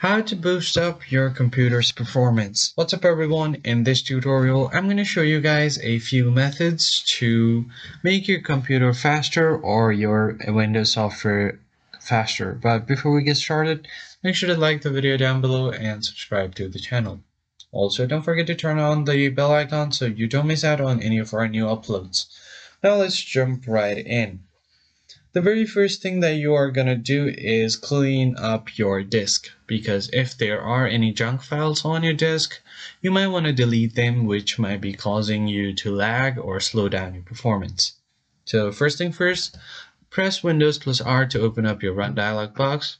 How to boost up your computer's performance. What's up everyone, in this tutorial I'm going to show you guys a few methods to make your computer faster or your Windows software faster. But before we get started, make sure to like the video down below and subscribe to the channel. Also, don't forget to turn on the bell icon so you don't miss out on any of our new uploads. Now let's jump right in. The very first thing that you are going to do is clean up your disk, because if there are any junk files on your disk, you might want to delete them, which might be causing you to lag or slow down your performance. So first thing first, press Windows plus R to open up your Run dialog box.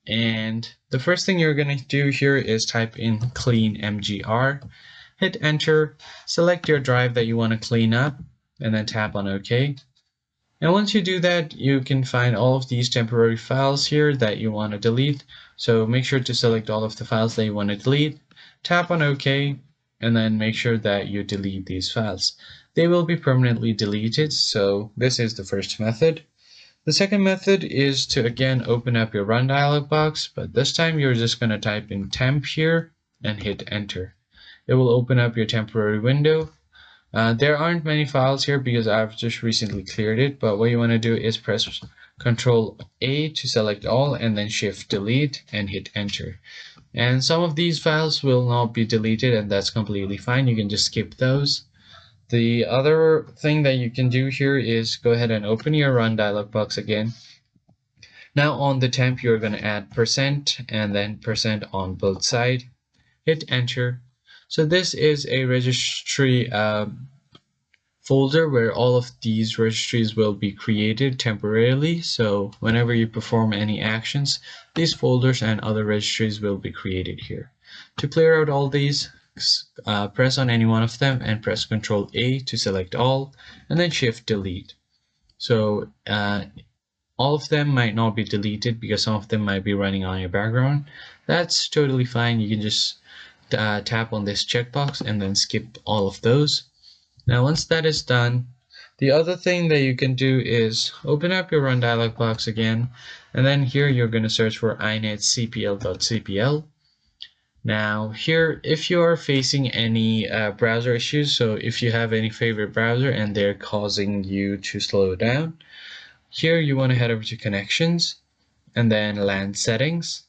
And the first thing you're going to do here is type in clean mgr, hit enter, select your drive that you want to clean up, and then tap on OK. And once you do that, you can find all of these temporary files here that you want to delete. So make sure to select all of the files that you want to delete, tap on OK, and then make sure that you delete these files. They will be permanently deleted, so this is the first method. The second method is to again open up your Run dialog box, but this time you're just going to type in temp here and hit enter. It will open up your temporary window. There aren't many files here because I've just recently cleared it, but what you want to do is press Ctrl A to select all and then Shift Delete and hit enter. And some of these files will not be deleted, and that's completely fine. You can just skip those. The other thing that you can do here is go ahead and open your Run dialog box again. Now on the temp, you're going to add % and then % on both sides. Hit enter. So this is a registry folder where all of these registries will be created temporarily. So whenever you perform any actions, these folders and other registries will be created here. To clear out all these, press on any one of them and press Ctrl A to select all, and then Shift Delete. So all of them might not be deleted because some of them might be running on your background. That's totally fine. You can just tap on this checkbox and then skip all of those. Now once that is done, the other thing that you can do is open up your Run dialog box again, and then here you're going to search for inetcpl.cpl. Now here, if you are facing any browser issues, so if you have any favorite browser and they're causing you to slow down, here you want to head over to connections and then LAN settings.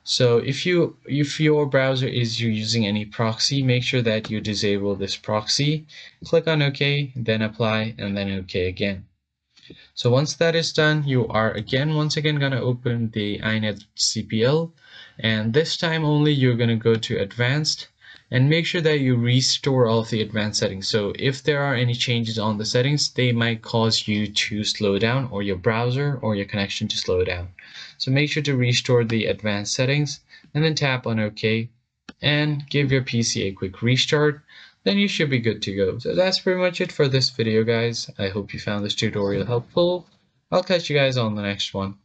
So if your browser is using any proxy, make sure that you disable this proxy. Click on OK, then apply, and then OK again. So once that is done, you are once again going to open the inetcpl, and this time only you're going to go to advanced and make sure that you restore all of the advanced settings. So if there are any changes on the settings, they might cause you to slow down, or your browser or your connection to slow down. So make sure to restore the advanced settings and then tap on OK and give your PC a quick restart. Then you should be good to go. So that's pretty much it for this video, guys. I hope you found this tutorial helpful. I'll catch you guys on the next one.